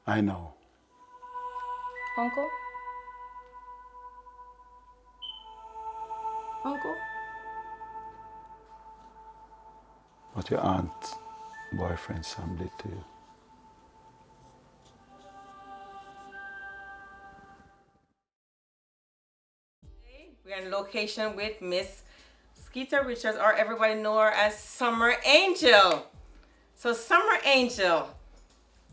I know. Uncle? Uncle? But your aunt's boyfriend Sam did to you. We're in location with Miss Skeeter Richards, or everybody know her as Summer Angel. So Summer Angel,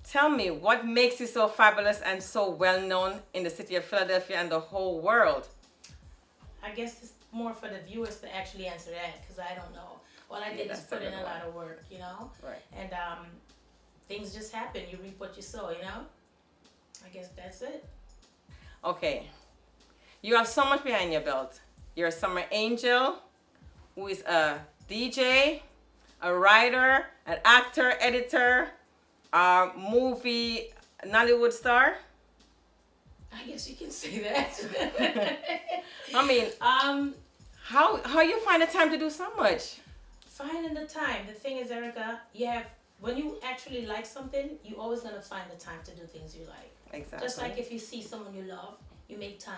tell me what makes you so fabulous and so well known in the city of Philadelphia and the whole world? I guess it's more for the viewers to actually answer that because I don't know. All I did is That's a put in good a one. lot of work, you know? Right. And things just happen. You reap what you sow, you know? I guess that's it. Okay. You have so much behind your belt. You're a Summer Angel, who is a DJ, a writer, an actor, editor, a movie Nollywood star. I guess you can say that. I mean, how you find the time to do so much? Finding the time. The thing is, Erica, when you actually like something, you always gonna find the time to do things you like. Exactly. Just like if you see someone you love, you make time.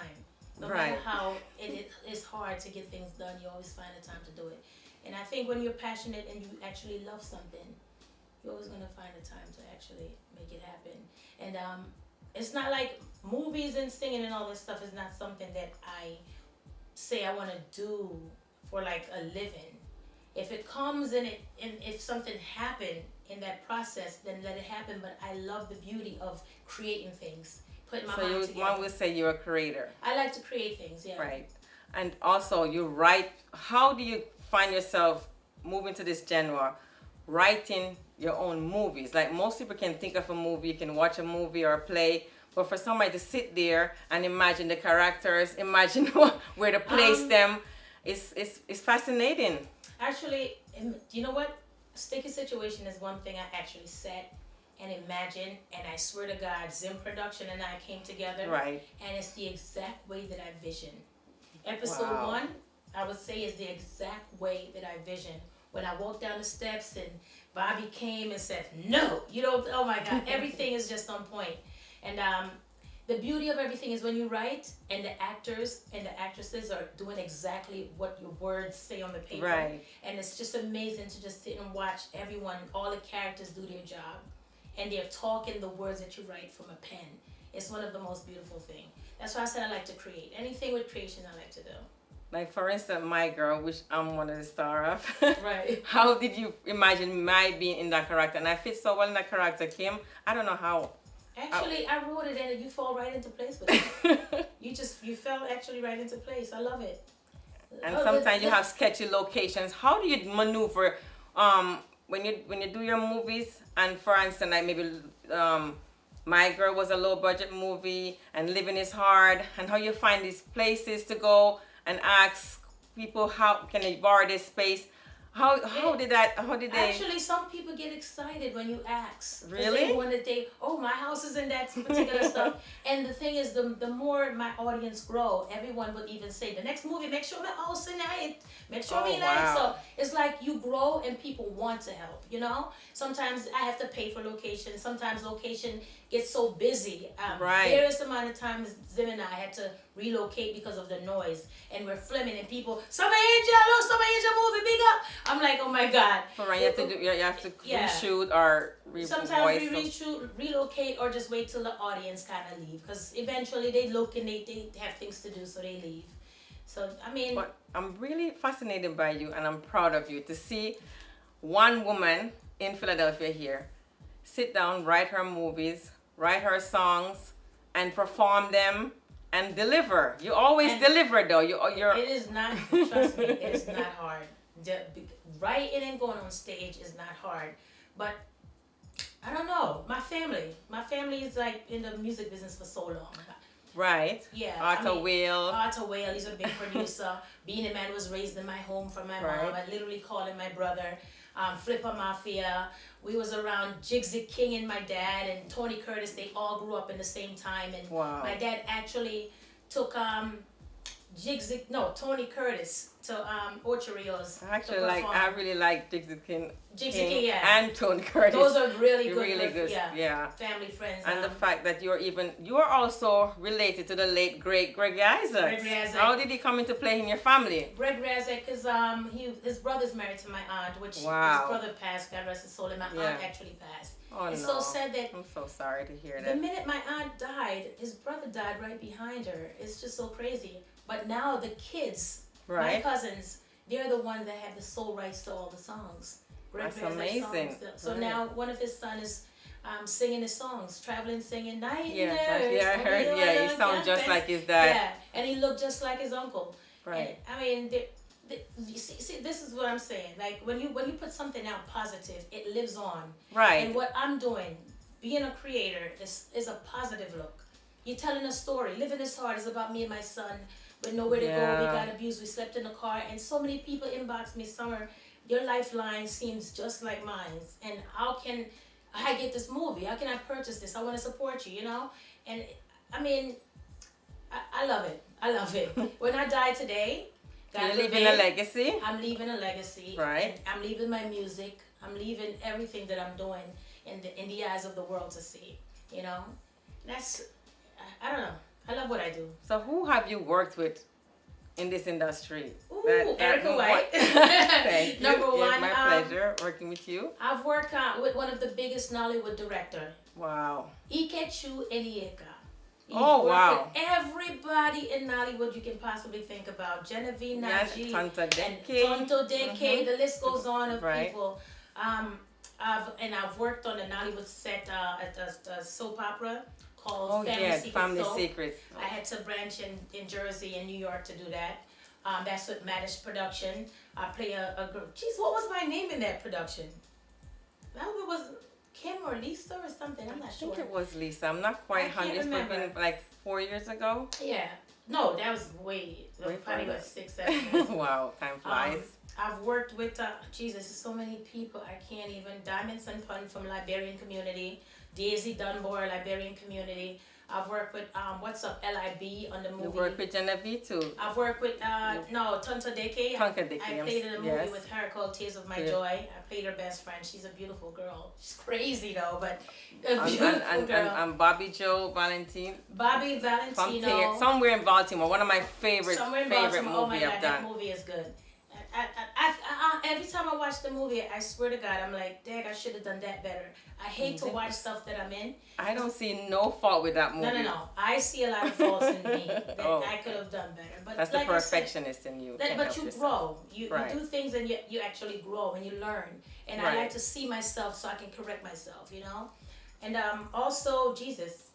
No Right. matter how it is hard to get things done, you always find the time to do it. And I think when you're passionate and you actually love something, you're always gonna find the time to actually make it happen. And it's not like movies and singing and all this stuff is not something that I say I want to do for like a living. If it comes and if something happened in that process, then let it happen. But I love the beauty of creating things, putting my So mind you together. one would say you're a creator. I like to create things, yeah. Right. And also you write. How do you find yourself moving to this genre, writing your own movies? Like most people can think of a movie, you can watch a movie or a play, but for somebody to sit there and imagine the characters, imagine where to place them, it's fascinating. Actually, you know what? Sticky Situation is one thing I actually sat and imagined, and I swear to God, Zim Production and I came together, Right. and it's the exact way that I visioned. Episode Wow. 1, I would say, is the exact way that I visioned. When I walked down the steps and Bobby came and said, "No, you don't." Oh my God, everything is just on point. And the beauty of everything is when you write and the actors and the actresses are doing exactly what your words say on the paper. Right. And it's just amazing to just sit and watch everyone, all the characters do their job. And they're talking the words that you write from a pen. It's one of the most beautiful things. That's why I said I like to create. Anything with creation I like to do. Like for instance, My Girl, which I'm one of the star of. Right. How did you imagine my being in that character? And I fit so well in that character, Kim. I don't know how. Actually, I wrote it and you fall right into place with it. You fell actually right into place. I love it. And Oh, sometimes you have sketchy locations. How do you maneuver when you do your movies? And for instance, like maybe My Girl was a low budget movie, and Living is Hard. And how you find these places to go and ask people how can they borrow this space? How did they? Actually, some people get excited when you ask. 'Cause Really? They want to, oh, my house is in that particular stuff. And the thing is, the more my audience grow, everyone would even say, the next movie, make sure the house in it. Make sure Oh, we like. wow. So it's like you grow and people want to help, you know? Sometimes I have to pay for location. Sometimes location gets so busy. Right. Various amount of times, Zim and I had to relocate because of the noise. And we're filming and people, Summer Angel, oh, Summer Angel movie, big up. I'm like, oh my God. For you have to do. You have to Yeah. reshoot or Sometimes we revoice. relocate or just wait till the audience kind of leave because eventually they look and they have things to do, so they leave. So I mean, But I'm really fascinated by you, and I'm proud of you to see one woman in Philadelphia here sit down, write her movies, write her songs, and perform them and deliver. You always And- deliver, though. You're it is not. Trust me, it is not hard. Writing and going on stage is not hard, but I don't know. My family is like in the music business for so long. right. Yeah, Arthur Whale. Arthur Whale, he's a big producer. Being a Man was raised in my home from my Right. mom. I literally called him my brother. Flipper Mafia. We was around Jigsy King and my dad and Tony Curtis. They all grew up in the same time. And Wow. my dad actually took Tony Curtis to Ocho Rios I actually to like. perform. I really like Dixie King, Yeah. and Tony Curtis. Those are really good, really good. Yeah. family friends. And the fact that you're also related to the late great Greg Isaac. Gregory Isaac. How did he come into play in your family? Gregory Isaac is his brother's married to my aunt, which Wow. his brother passed, God rest his soul, and my aunt actually passed. Oh, it's no. so sad that I'm so sorry to hear the that. minute my aunt died, his brother died right behind her. It's just so crazy. But now the kids, my cousins, they're the ones that have the sole rights to all the songs. That's amazing. Songs. So now one of his sons is singing his songs, traveling, singing night. I heard. Yeah, he sounds just like his dad. Yeah, and he looked just like his uncle. Right. And, I mean, you see, this is what I'm saying. Like when you put something out positive, it lives on. Right. And what I'm doing, being a creator, is a positive look. You're telling a story. Living is hard is about me and my son. With nowhere to go, we got abused. We slept in the car, and so many people inboxed me, Summer, your lifeline seems just like mine. And how can I get this movie? How can I purchase this? I want to support you, you know. And I mean, I love it. I love it. When I die today, you're leaving a legacy. I'm leaving a legacy. Right. I'm leaving my music. I'm leaving everything that I'm doing in the eyes of the world to see. You know, I don't know. I love what I do. So who have you worked with in this industry? Ooh, Erica Whyte. Thank you. Number one. It's my pleasure working with you. I've worked with one of the biggest Nollywood director. Wow. Ikechu Enieka. Oh, wow. With everybody in Nollywood you can possibly think about. Genevieve Naji. Tonto Deke. And Tonto Deke. The list goes on of Right. people. I've worked on a Nollywood set at a soap opera called Family Secrets. I had to branch in Jersey and New York to do that. That's with Madish Production. I play a girl. Jeez, what was my name in that production? That was Kim or Lisa or something. I'm not sure. I think it was Lisa. I'm not quite 100. It's been like 4 years ago. Yeah. No, that was probably about 6, 7 years. Wow, time flies. I've worked with, Jesus, so many people. I can't even. Diamond Sun Pun from Liberian community. Daisy Dunbar, Liberian community. I've worked with What's Up LIB on the movie. You work with Genevieve too. I've worked with Tonto Deke. I played in a movie with her called Tears of My Joy. I played her best friend. She's a beautiful girl. She's crazy though, but a beautiful girl. And Bobby Joe Valentine. Bobby Valentino. Somewhere in Baltimore. One of my favorite movie I've done. That movie is good. Every time I watch the movie, I swear to God, I'm like, Dad, I should have done that better. I hate to watch stuff that I'm in. I don't see no fault with that movie. No. I see a lot of faults in me that I could have done better. But that's like the perfectionist in you. But you grow. You do things and you actually grow and you learn. And I like to see myself so I can correct myself, you know? And also, Jesus,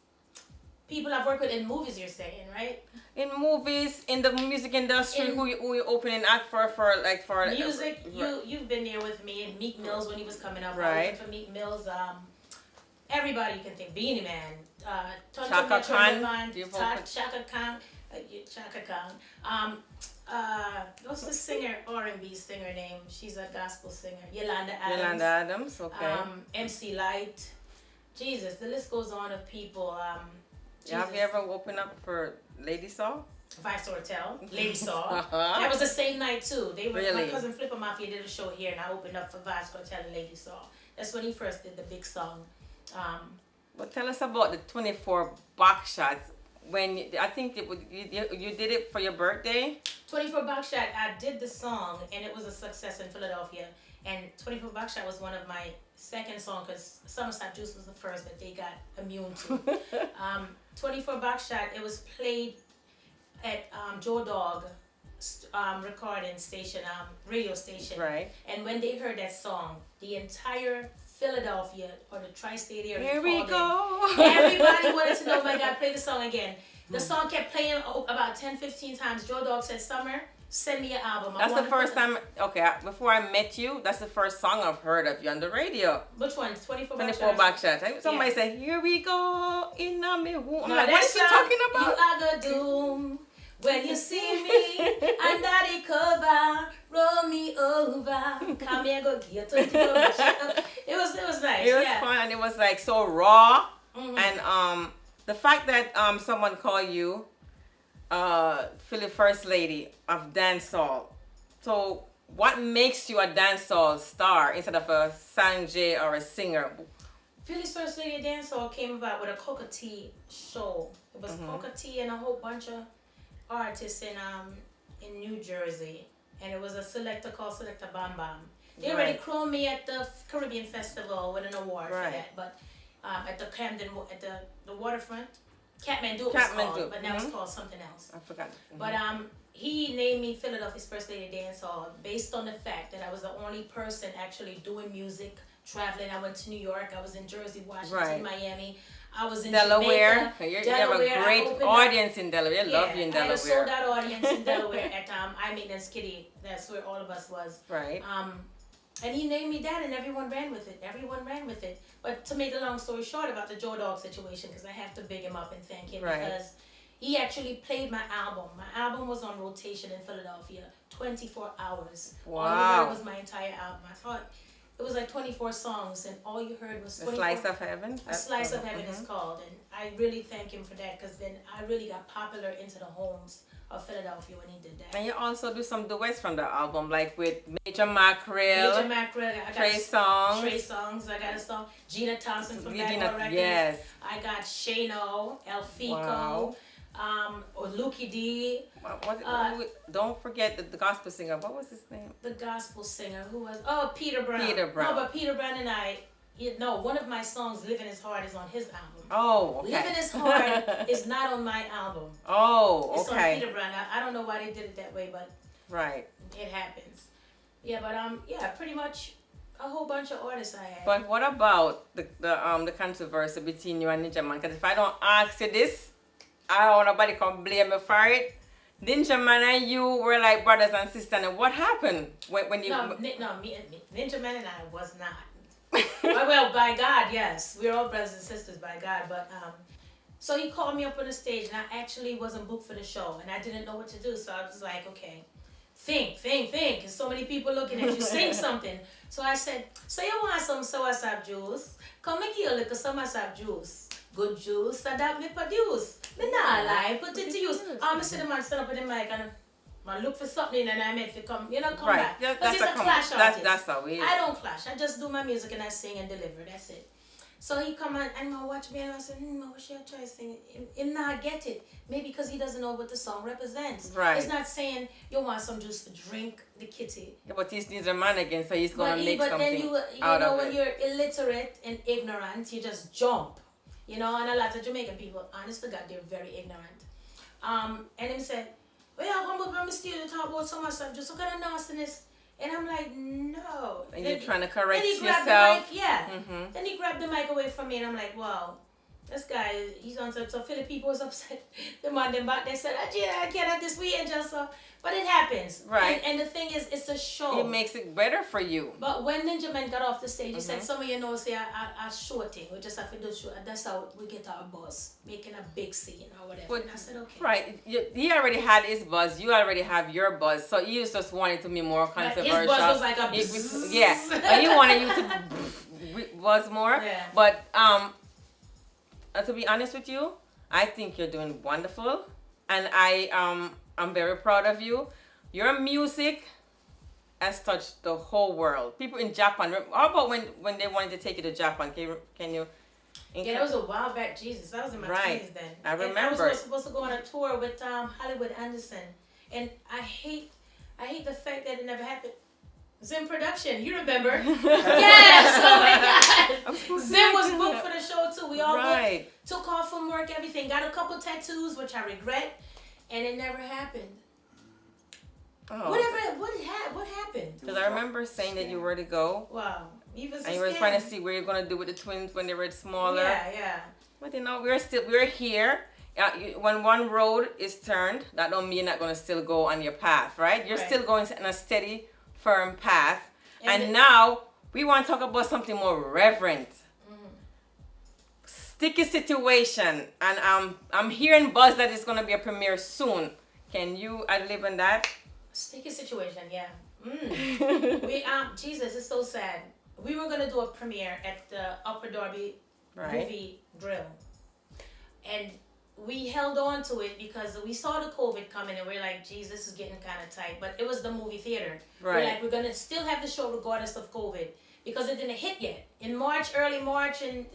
people I've worked with in movies, you're saying, right? In movies, in the music industry, who you opening act for music. You've been there with me in Meek Mills when he was coming up. Right. I was for Meek Mills. Everybody you can think. Beanie Man. Chaka Khan. Chaka Khan. Chaka Khan. What's the singer, R&B singer name? She's a gospel singer. Yolanda Adams. Okay. MC Light. Jesus, the list goes on of people. Have you ever opened up for Lady Saw? Vice Hotel, Lady Saw. That was the same night too. My cousin Flipper Mafia did a show here, and I opened up for Vice Hotel and Lady Saw. That's when he first did the big song. But tell us about the 24 box shots. I think you did it for your birthday. 24 box shot. I did the song, and it was a success in Philadelphia. And 24 box shot was one of my second song because Summerside Juice was the first that they got immune to. 24 box shot. It was played at Joe Dog recording station, radio station. Right. And when they heard that song, the entire Philadelphia or the tri-state area. Here we go. Everybody wanted to know, oh my God, play the song again. The song kept playing about 10, 15 times. Joe Dog said, Summer, send me an album. That's the first time, before I met you, that's the first song I've heard of you on the radio. Which one? 24 Box Shots. Somebody said, here we go, in a me home. I'm no, like, what is she talking about? You are the doom when you see me under the cover, roll me over, come here, go get 24 Box Shot. It was nice. It was fun, and it was like so raw. Mm-hmm. And the fact that someone called you Philly First Lady of dancehall. So, what makes you a dancehall star instead of a Sanjay or a singer? Philly's First Lady Dancehall came about with a Coca Tea show. It was Coca Tea and a whole bunch of artists in New Jersey, and it was a selector called Selector Bam Bam. They already crowned me at the Caribbean Festival with an award for that, but at the Camden, at the waterfront, Kathmandu it was called, but now it's called something else. I forgot. But he named me Philadelphia's First Lady Dancehall based on the fact that I was the only person actually doing music, traveling. I went to New York, I was in Jersey, Washington, Miami. I was in Delaware. Jamaica, You have a great audience in Delaware. I love you in Delaware. I had a sold out audience in Delaware at I Maintenance Kitty. That's where all of us was. Right. And he named me that, and everyone ran with it. Everyone ran with it. But to make the long story short about the Joe Dog situation, because I have to big him up and thank him because he actually played my album. My album was on rotation in Philadelphia 24 hours. Wow. All you heard was my entire album. I thought it was like 24 songs, and all you heard was 24. A Slice of Heaven? A Slice of Heaven is called. And I really thank him for that, because then I really got popular into the homes of Philadelphia when he did that. And you also do some duets from the album, like with Major Mackerel. Major Mackerel. I got Trey Songz. Trey Songz. I got a song. Gina Thompson from Backward Records. Yes. I got Shano, El Fico, or Lukey D. Don't forget the gospel singer. What was his name? The gospel singer. Who was? Oh, Peter Brown. Peter Brown. No, but Peter Brown and I. One of my songs, "Living Is Hard," is on his album. Oh, okay. "Living Is Hard" is not on my album. Oh, It's okay. on Peter Brown. I don't know why they did it that way, but it happens. Yeah, but pretty much a whole bunch of artists I had. But what about the controversy between you and Ninja Man? Because if I don't ask you this, I don't want nobody come blame me for it. Ninja Man and you were like brothers and sisters. And what happened when you? No, Ninja Man and I was not. Well, by God, yes. We're all brothers and sisters by God. But so he called me up on the stage, and I actually wasn't booked for the show, and I didn't know what to do. So I was like, okay, think. There's so many people looking at you. Sing something. So I said, so you want some soursop juice? Come and give you a little soursop juice. Good juice, and that me produce. Me nah lie, put it to use. I see the man stand up with the mic and I look for something and I meant to come back. Because he's a clash artist. That's how we. I don't clash. I just do my music and I sing and deliver. That's it. So he come and I watch me and I said, what should I try to sing? Him not get it. Maybe because he doesn't know what the song represents. Right. It's not saying you want some juice to drink the kitty. Yeah, but he needs a man again, so he's gonna make something then you out know of when it. you're illiterate and ignorant, you just jump. And a lot of Jamaican people, honest to God, they're very ignorant. And him said, well, I'm going to come to talk about so much stuff, just what kind of nastiness. And I'm like, no. And you're trying to correct yourself. The mic, Then he grabbed the mic away from me, and I'm like, wow, this guy, he's on so Philly people was upset. The man them back, they said, I can't have this weekend just so. But it happens. Right. And the thing is, it's a show. It makes it better for you. But when Ninja Man got off the stage, he said, some of you know, say, I show thing. We just have to do show. And that's how we get our buzz, making a big scene or whatever. But, and I said, okay. Right. He already had his buzz. You already have your buzz. So he just wanted to be more controversial. His buzz was like a buzz. Yeah. And he wanted you to buzz more. Yeah. But to be honest with you, I think you're doing wonderful. And I'm very proud of you. Your music has touched the whole world. People in Japan. How about when they wanted to take you to Japan? Can you? Yeah, that was a while back. Jesus, that was in my 20s then. I remember. And I was supposed to go on a tour with Hollywood Anderson, and I hate the fact that it never happened. Zim Production, you remember? Yes. Oh my God. Zim was booked for the show too. We all booked, took off from work, everything. Got a couple tattoos, which I regret, and it never happened. Oh. What happened? Because I remember saying that you were to go. Wow. You were trying to see where you're gonna do with the twins when they were smaller. Yeah. But we're here. When one road is turned, that don't mean you're not gonna still go on your path, right? You're still going in a steady, firm path. And now we want to talk about something more reverent. Sticky situation, and I'm hearing buzz that it's gonna be a premiere soon. Can you ad-lib on that? Sticky situation, yeah. Jesus, it's so sad. We were gonna do a premiere at the Upper Darby Movie Grill, and we held on to it because we saw the COVID coming and we're like, geez, this is getting kind of tight. But it was the movie theater. Right. We're like, we're going to still have the show regardless of COVID because it didn't hit yet. In March, early March and,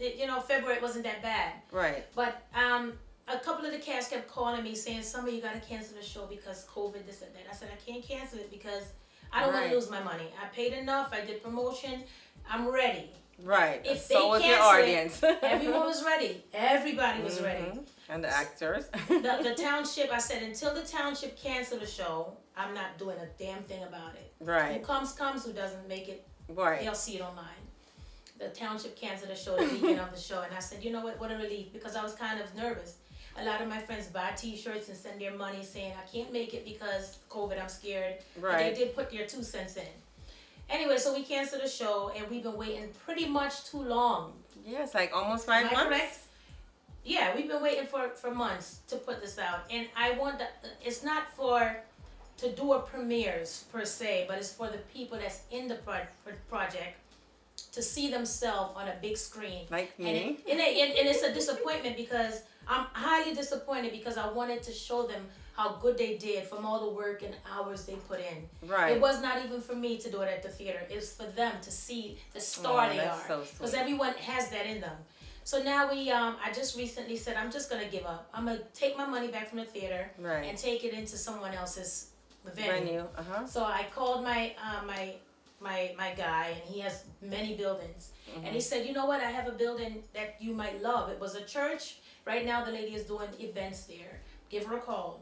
February, it wasn't that bad. Right. But a couple of the cast kept calling me saying, Summer, you got to cancel the show because COVID, this and that. I said, I can't cancel it because I don't want Right. to lose my money. I paid enough. I did promotion. I'm ready. Right. If So they was your cancel it, audience. Everyone was ready. Everybody was ready. And the actors. The township, I said, until the township cancel the show, I'm not doing a damn thing about it. Who Right. comes, who doesn't make it, Right. they'll see it online. The township canceled the show the weekend of the show, and I said, you know what a relief, because I was kind of nervous. A lot of my friends buy t-shirts and send their money saying, I can't make it because COVID, I'm scared. Right. And they did put their 2 cents in. Anyway, so we canceled the show, and we've been waiting pretty much too long. Yes, like almost 5 Am I months. correct? Yeah, we've been waiting for months to put this out, and I want it's not to do a premieres per se, but it's for the people that's in the project to see themselves on a big screen. Like me. And it's a disappointment because I'm highly disappointed because I wanted to show them how good they did from all the work and hours they put in. Right. It was not even for me to do it at the theater. It was for them to see the star they that's are. so sweet. Because everyone has that in them. So now I just recently said, I'm just going to give up. I'm going to take my money back from the theater Right. and take it into someone else's venue. Uh-huh. So I called my guy, and he has many buildings. And he said, you know what, I have a building that you might love. It was a church. Right now the lady is doing events there. Give her a call.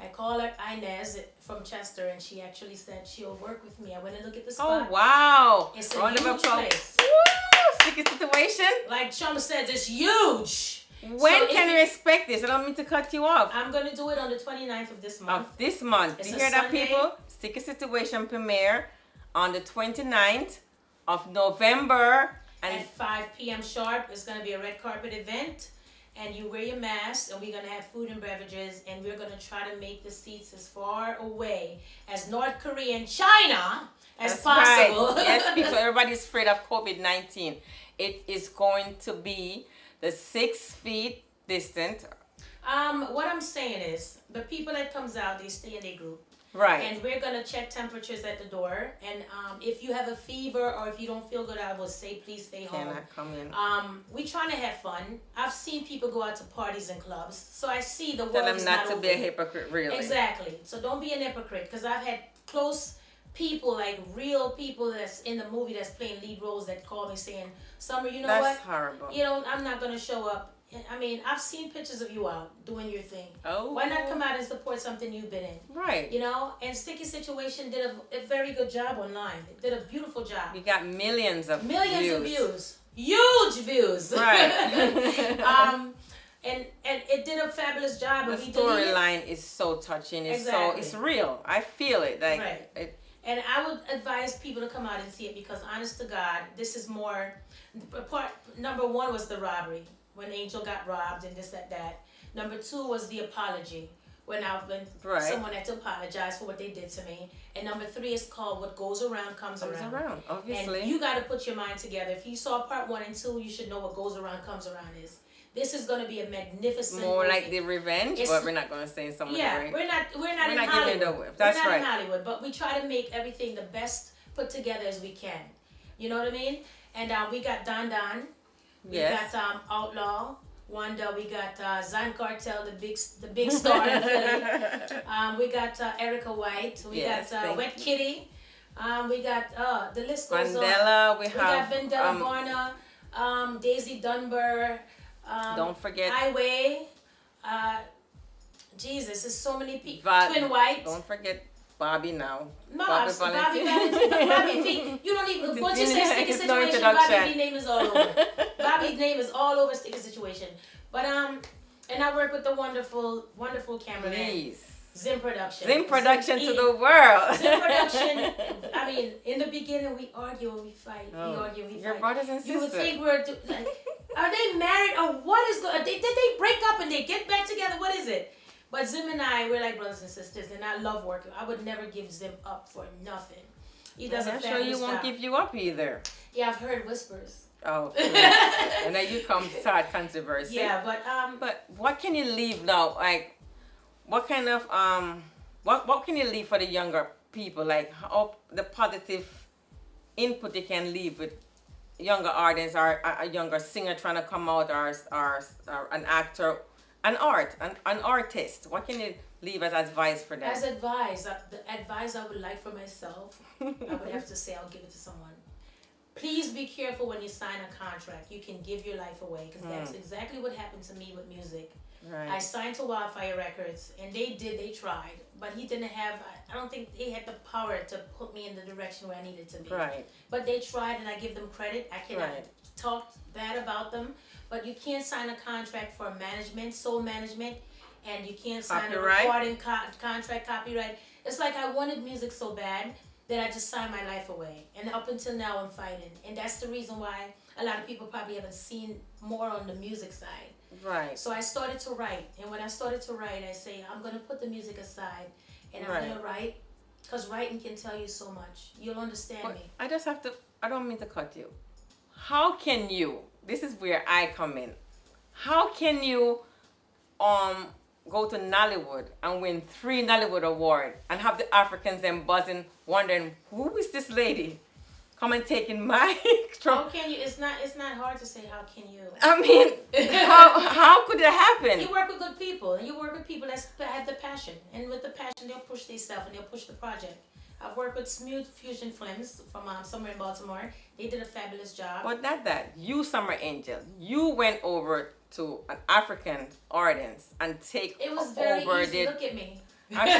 I called her Inez from Chester, and she actually said she'll work with me. I went and looked at the spot. Oh, wow. It's a Round of huge applause. place. Woo! Sticky situation. Like Chum said, it's huge. When can we expect this? I don't mean to cut you off. I'm going to do it on the 29th of this month. Of this month. It's You a hear that, Sunday. people? Sticky Situation premiere on the 29th of November. And At 5 p.m. sharp, it's going to be a red carpet event. And you wear your mask, and we're going to have food and beverages, and we're going to try to make the seats as far away as North Korea and China as that's possible. right. Yes, people, everybody's afraid of COVID-19. It is going to be the 6 feet distant. What I'm saying is, the people that comes out, they stay in their group. Right. And we're going to check temperatures at the door. And if you have a fever or if you don't feel good, I will say, please stay home. Cannot come in. We trying to have fun. I've seen people go out to parties and clubs. So I see the Tell world them is not to over. be a hypocrite, really. Exactly. So don't be an hypocrite, because I've had close people, like real people that's in the movie that's playing lead roles, that call me saying, Summer, you know That's what? horrible. I'm not going to show up. I mean, I've seen pictures of you out doing your thing. Oh. Why not come out and support something you've been in? Right. And Sticky Situation did a very good job online. It did a beautiful job. We got millions of Millions of views. Huge views. Right. And it did a fabulous job. The And we deleted. storyline is so touching. It's Exactly. it's real. I feel it. Like Right. And I would advise people to come out and see it, because honest to God, this is more, part number one was the robbery, when Angel got robbed and this, that. Number two was the apology, when Right. someone had to apologize for what they did to me. And number three is called What Goes Around Comes Around. Obviously. And you got to put your mind together. If you saw part 1 and 2, you should know what goes around comes around is. This is going to be a magnificent More movie. like the revenge, It's- but we're not going to say some of Yeah, the we're not in not Hollywood. giving it away. That's we're not right. in Hollywood, but we try to make everything the best put together as we can. You know what I mean? And we got Don Don. We Yes. got Outlaw, Wanda. We got Zan Cartel, the big star in Philly. We got Erica Whyte. We Yes, got thank Wet you. Kitty. We got the list goes on. Mandela, we We have got Vendetta Barna, Daisy Dunbar. don't forget Highway. Jesus, there's so many people. Va- Twin White. Don't forget Bobby now. No, Bobby Bobby Valentine. Valentine. Bobby V. You don't even. Once you say Sticky It's no Situation, Bobby introduction. V name is all over. Bobby's name is all over Sticky Situation. But and I work with the wonderful, wonderful cameraman. Please. Zim Production. Zim production to Zim the world. Zim Production. I mean, in the beginning we argue and we fight. Oh, We argue and we your fight. brothers and You would sisters. think we're like, are they married or what is going? Did they break up and they get back together? What is it? But Zim and I, we're like brothers and sisters, and I love working. I would never give Zim up for nothing. He does a I'm sure fabulous you won't job. give you up either. Yeah, I've heard whispers. Oh, and then you come start controversy. Yeah, But what can you leave now? Like, what kind of what can you leave for the younger people? Like, how the positive input they can leave with younger artists or a younger singer trying to come out, or an actor, an artist. What can you leave as advice for them? as advice, the advice I would like for myself, I would have to say I'll give it to someone. Please be careful when you sign a contract. You can give your life away, because that's exactly what happened to me with music. Right. I signed to Wildfire Records, and they tried, but he didn't have, I don't think he had the power to put me in the direction where I needed to be. Right. But they tried, and I give them credit. I cannot Right. talk bad about them, but you can't sign a contract for management, sole management, and you can't sign Copyright. a recording contract, copyright. It's like I wanted music so bad that I just signed my life away, and up until now I'm fighting, and that's the reason why a lot of people probably haven't seen more on the music side. Right. So I started to write, and when I started to write, I say I'm gonna put the music aside, and I'm Right. gonna write, because writing can tell you so much. You'll understand But me. I just have to, I don't mean to cut you. How can you, this is where I come in. How can you go to Nollywood and win 3 Nollywood awards and have the Africans then buzzing, wondering, who is this lady? Come and taking my How can you? It's not hard to say. How can you? I mean, how could it happen? You work with good people, and you work with people that have the passion, and with the passion they'll push themselves and they'll push the project. I've worked with Smooth Fusion Films from somewhere in Baltimore. They did a fabulous job. But not that. You, Summer Angel, you went over to an African audience and take It was very over easy. the Look at me. You to can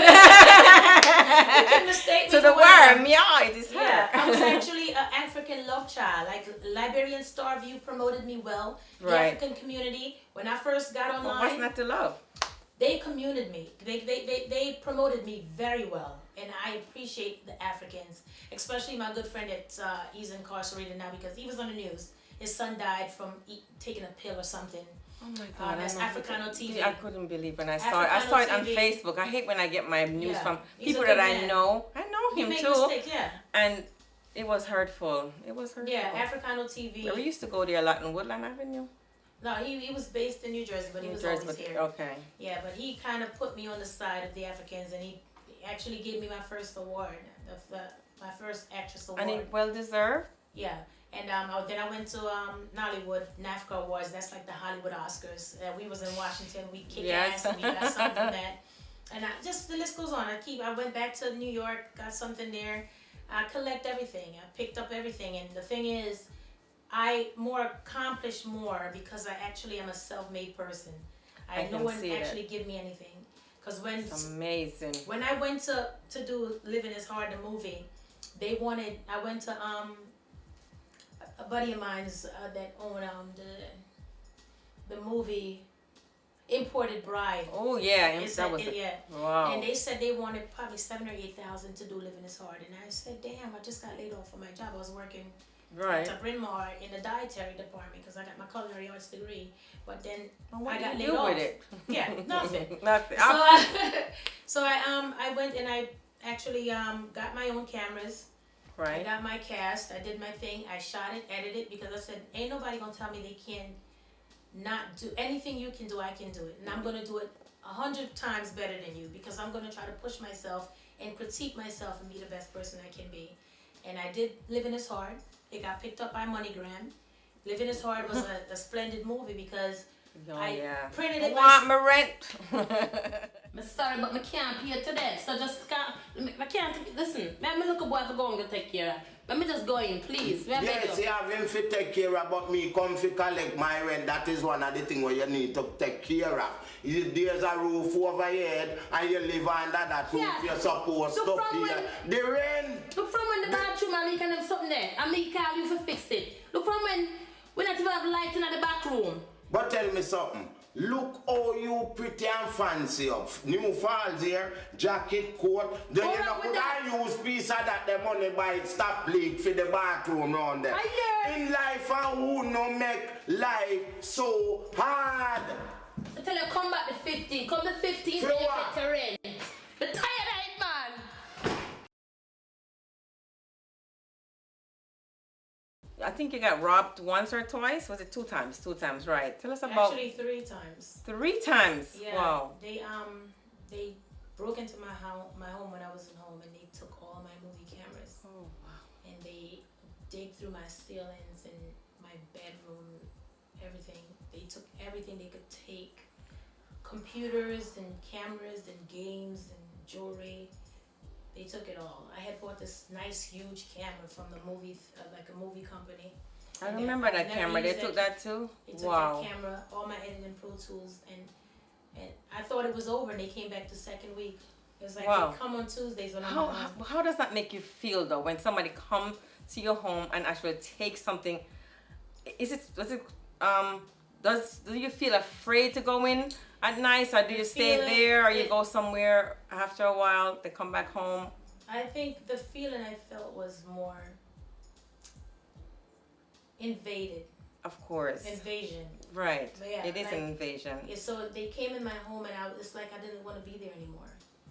mistake me the for whatever. worm. Yeah, it is her. Yeah, I was actually an African love child. Like Liberian Star View promoted me well. The Right. African community. When I first got But online, what's not to love? they commuted me. They promoted me very well, and I appreciate the Africans, especially my good friend that he's incarcerated now because he was on the news. His son died from taking a pill or something. Oh my God! That's I know. Africano TV. I couldn't believe when I saw it. I Africano saw it on TV. Facebook. I hate when I get my news Yeah. from He's people a good that I man. know. I know You him make too, mistakes, yeah. and it was hurtful. It was hurtful. Yeah, Africano TV. Yeah, we used to go there a lot in Woodland Avenue. No, he was based in New Jersey, but he New was Jersey, always but- here. Okay. Yeah, but he kind of put me on the side of the Africans, and he actually gave me my first award, my first actress award. And it well deserved. Yeah, and then I went to Nollywood NAFCA Awards. That's like the Hollywood Oscars. We was in Washington. We kicked Yes. ass, and we got something from that. And just the list goes on. I went back to New York, got something there. I collect everything. I picked up everything, and the thing is, I accomplished more because I actually am a self-made person. I no can one see that. actually give me anything. Because It's amazing. when I went to do Living is Hard, the movie, I went to a buddy of mine's that owned the movie Imported Bride. Oh yeah, It's that a- was yeah. wow. And they said they wanted probably 7,000 or 8,000 to do Living is Hard, and I said, damn, I just got laid off from my job. I was working Right. at Bryn Mawr in the dietary department because I got my culinary arts degree, but then And what I got did laid you do off. with it? Yeah, nothing. Nothing. So I went and I actually got my own cameras. I Right. got my cast. I did my thing. I shot it, edited it because I said, ain't nobody gonna tell me they can not do anything you can do. I can do it, and I'm gonna do it 100 times better than you because I'm gonna try to push myself and critique myself and be the best person I can be. And I did Living is Hard. It got picked up by MoneyGram. Living is Hard was a splendid movie because Oh I yeah. printed I it want my rent. I'm sorry, but I can't pay today. So just can't. I can't. Listen, let me look a boy for going to take care of. Let me just go in, please. Yes, you have him to take care of, but me come to collect my rent. That is one of the things where you need to take care of. There's a roof over your head and you live under that roof. Yeah. You're supposed So to from pay the rent. Look from when the bathroom and leak and them something there. And me call you for fix it. Look from when we not even have light in the back room. But tell me something. Look how you pretty and fancy up. New Falls here, jacket, coat. Then All you right know, with could that. I use piece of that the money buy it stop leak for the bathroom round there. I hear. In life, and who no make life so hard? I tell you, come back the 15. Come the 15, For then you what? get to rent. The tired of it, man. I think you got robbed once or twice. Was it 2 times? 2 times, right? Tell us about Actually, 3 times. 3 times. Yeah. Wow. They broke into my home when I was at home, and they took all my movie cameras. Oh wow. And they dig through my ceilings and my bedroom, everything. They took everything they could take. Computers and cameras and games and jewelry. They took it all. I had bought this nice huge camera from the movies, like a movie company. I remember that camera. They took that too? They took Wow. that camera, all my editing Pro Tools, and I thought it was over, and they came back the second week. It was like Wow. they come on Tuesdays when I'm How, home. how does that make you feel though when somebody comes to your home and actually takes something? Do you feel afraid to go in at night, or do you stay there, or you go somewhere after a while? They come back home. I think the feeling I felt was more invaded. Of course. Invasion. Right. Yeah, It is like- an invasion. Yeah, so they came in my home, and it's like I didn't want to be there anymore.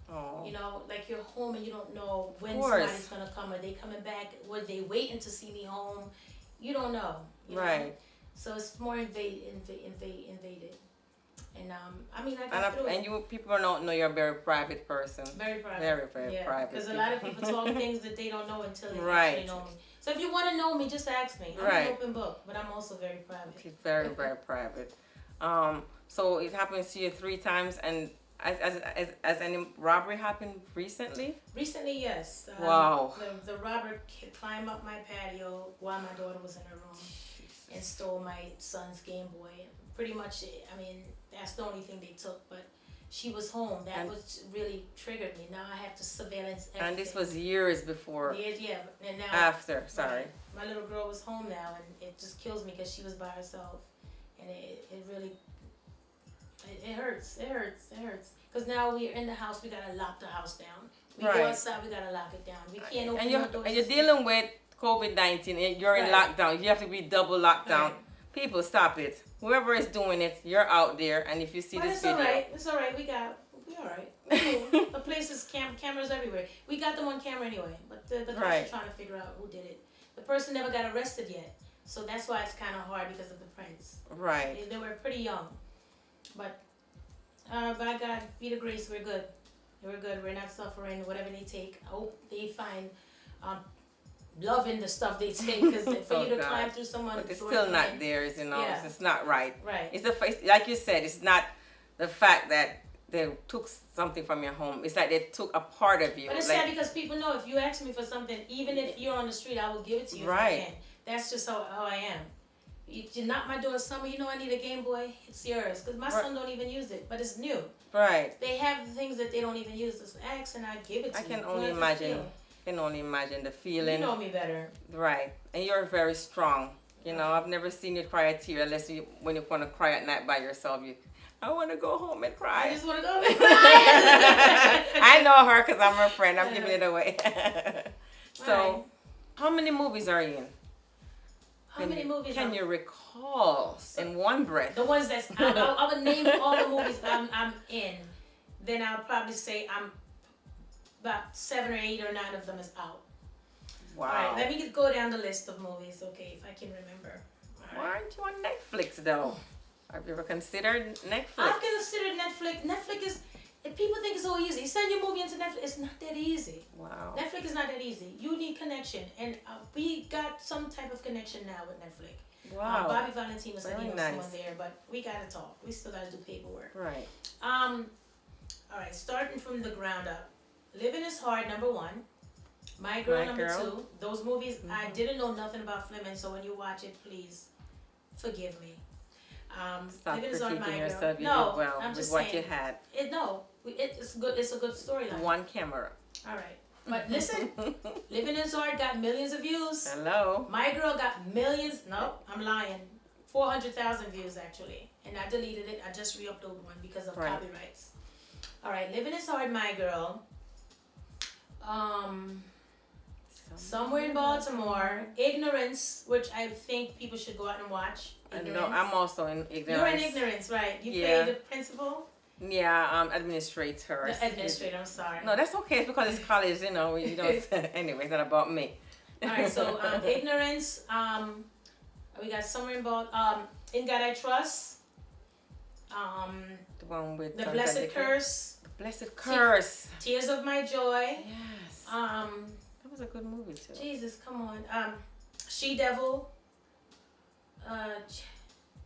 Oh. You know, like you're home and you don't know when course. somebody's gonna come. Are they coming back? Were they waiting to see me home? You don't know. You know? Right. So it's more invaded. And I mean, I And, got through it. and you people don't know you're a very private person. Very private. Very yeah, private. because a lot of people talk things that they don't know until they Right. actually know me. So if you want to know me, just ask me. I'm Right. an open book, but I'm also very private. It's very private. So it happens to you 3 times, and has any robbery happened recently? Recently, yes. Wow. The robber climbed up my patio while my daughter was in her room and stole my son's Game Boy. Pretty much, I mean, that's the only thing they took, but she was home. That And- was really triggered me. Now I have to surveillance everything. And this was years before. Yeah, and now After, sorry. my little girl was home now, and it just kills me because she was by herself, and it really it hurts. It hurts. Because now we're in the house, we gotta lock the house down. We Right. go outside, we gotta lock it down. We can't open And no you're, doors. and you're dealing with COVID-19, and you're in Right. lockdown. You have to be double locked down. Right. People, stop it. Whoever is doing it, you're out there, and if you see But this it's video, alright. It's alright. We all right. We're cool. The place is cameras everywhere. We got them on camera anyway, but the cops Right. are trying to figure out who did it. The person never got arrested yet, so that's why it's kind of hard because of the prints. right? They were pretty young, but by God, be the grace, we're good. We're good. We're not suffering. Whatever they take, I hope they find love in the stuff they take. Because for Oh, you to God. climb through someone, But it's door still and not come in, theirs, you know. Yeah. It's not right. Right. It's like you said. It's not the fact that they took something from your home. It's like they took a part of you. But it's like, sad because people know if you ask me for something, even if you're on the street, I will give it to you. If Right. I can. That's just how I am. You knock my door summer, you know I need a Game Boy, it's yours. Because my Right. son don't even use it, but it's new. right. They have things that they don't even use. Just ask and I give it to I you. can You only have to imagine. feel. Can only imagine the You feeling. know me better. Right. And you're very strong. You know, I've never seen you cry a tear unless when you want to cry at night by yourself. I want to go home and I cry. just want to go and cry. I know her because I'm her friend. I'm giving it away. So, Right. how many movies are you in? How many movies? Can you recall in one breath? The ones that's I would name all the movies I'm in. Then I'll probably say I'm about 7 or 8 or 9 of them is out. Wow. All right, let me go down the list of movies. Okay, if I can remember. All Why right. aren't you on Netflix though? Have you ever considered Netflix? I've considered Netflix. Netflix is. If people think it's so easy, send your movie into Netflix. It's not that easy. Wow. Netflix is not that easy. You need connection, and we got some type of connection now with Netflix. Wow. Bobby Valentino said he Very was nice. someone there, but we gotta talk. We still gotta do paperwork. Right. All right, starting from the ground up. Living is Hard, number 1. My Girl, My number Girl. 2. Those movies, I didn't know nothing about Fleming, so when you watch it, please forgive me. Stop Living is Hard, critiquing My yourself. Girl. You No, did well I'm with just what saying. you had. It's good. It's a good storyline. One camera. All right, but listen, Living is Hard got millions of views. Hello. My Girl got millions. No, I'm lying. 400,000 views actually, and I deleted it. I just re-uploaded one because of Right. copyrights. All right, Living is Hard, My Girl. Somewhere in Baltimore, Ignorance, which I think people should go out and watch. I know. Ignorance. I'm also in ignorance. You're in Ignorance, right? You Yeah. play the principal, Yeah, administrator. the administrator. I'm sorry. No, that's okay. It's because it's college, you know. You don't. Anyway, it's not about me. Alright, so Ignorance, we got Somewhere About, In God I Trust, The one with The Santa Blessed Dick. Curse, The Blessed Curse. Tears of My Joy, Yes. That was a good movie too. Jesus, come on, She Devil,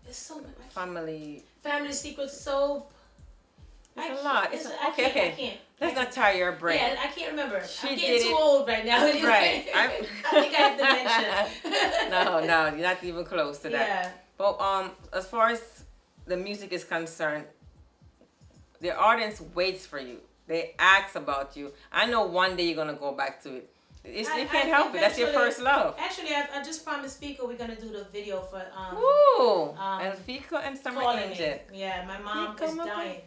there's so much. Family. Family Secret Soap. It's a lot. I can't. Let's not tire your brain. Yeah, I can't remember. She I'm did getting too it. old right now. Right. I think I have dementia. No, you're not even close to that. Yeah. But as far as the music is concerned, the audience waits for you. They ask about you. I know one day you're gonna go back to it. You can't help it. That's your first love. Actually, I just promised Fico we're gonna do the video for Ooh, and Fico and Summer Calling Angel. Me. Yeah, my mom Fico, is my dying.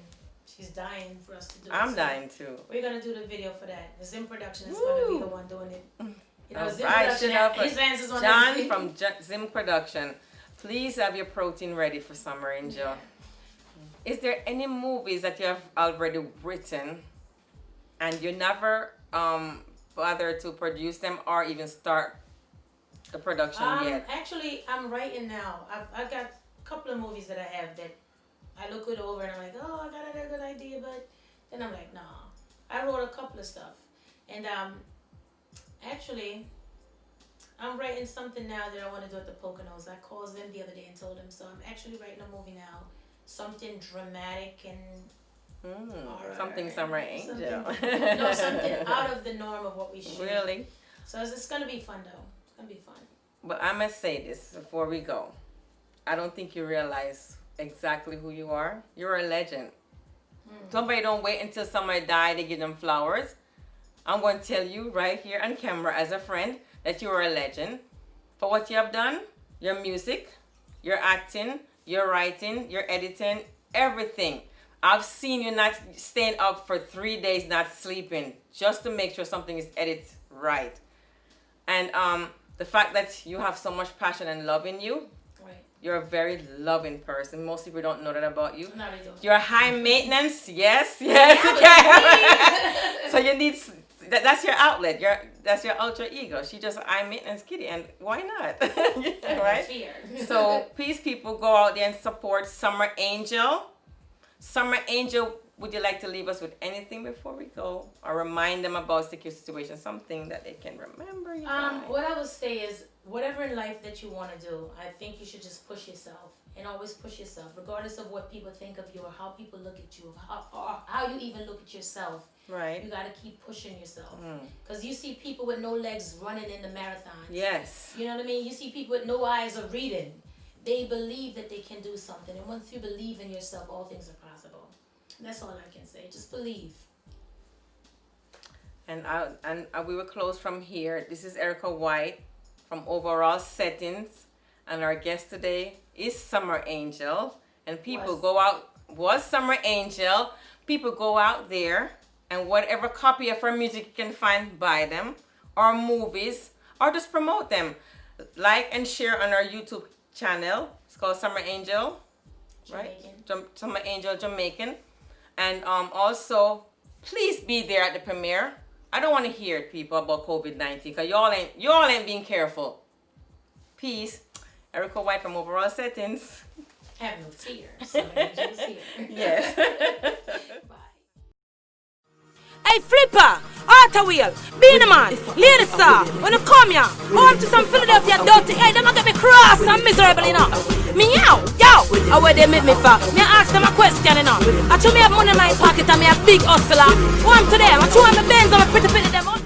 She's dying for us to do it. I'm so dying too. We're gonna do the video for that. The Zim Production is gonna be the one doing it. You know, All Zim right, Production. shut up. His hands is on John everything. from Zim Production, please have your protein ready for Summer Angel. Is there any movies that you have already written and you never bother to produce them or even start the production yet? Actually, I'm writing now. I've got a couple of movies that I have that I look it over and I'm like, oh, I got a good idea, but then I'm like, nah. I wrote a couple of stuff, and actually, I'm writing something now that I want to do at the Poconos. I called them the other day and told them, so I'm actually writing a movie now, something dramatic and horror. Something Summer Angel. No, something out of the norm of what we shoot. Really? So it's gonna be fun though. It's gonna be fun. But I must say this before we go. I don't think you realize exactly who you are. You're a legend. Somebody don't wait until somebody die to give them flowers. I'm going to tell you right here on camera as a friend that you are a legend for what you have done, your music, your acting, your writing, your editing, everything. I've seen you not staying up for 3 days, not sleeping, just to make sure something is edited right. And the fact that you have so much passion and love in you, Right. you're a very loving person. Most people don't know that about you. No, they don't. You're high maintenance. Yes. So you need, that's your outlet. That's your alter ego. She just a high maintenance kitty, and why not? Right? Fear. So please, people, go out there and support Summer Angel. Summer Angel, would you like to leave us with anything before we go, or remind them about secure situation, something that they can remember? What I would say is, whatever in life that you want to do, I think you should just push yourself and always push yourself, regardless of what people think of you or how people look at you, or how you even look at yourself. Right. You got to keep pushing yourself, because you see people with no legs running in the marathons. Yes. You know what I mean? You see people with no eyes are reading. They believe that they can do something, and once you believe in yourself, all things are possible. That's all I can say. Just believe. And we will close from here. This is Erica Whyte from Overall Settings, and our guest today is Summer Angel. And people was Summer Angel. People go out there and whatever copy of her music you can find, buy them, or movies, or just promote them. Like and share on our YouTube channel. It's called Summer Angel, right? Summer Angel Jamaican. And also, please be there at the premiere. I don't want to hear people about COVID-19 because y'all ain't being careful. Peace. Erica Whyte from Overall Settings. Have no fear. Summer Angel is here. Yes. Bye. Hey Flipper, Arthur Wheel, Beanie Man, Lady Star, when you come here, home to some Philadelphia dirty, hey, them a get me cross and miserable, you know. Me yo, how where they meet me for? Me ask them a question, you know. I show me have money in my pocket and me a big hustler. One to them, I show them the Benz and I pretty them up.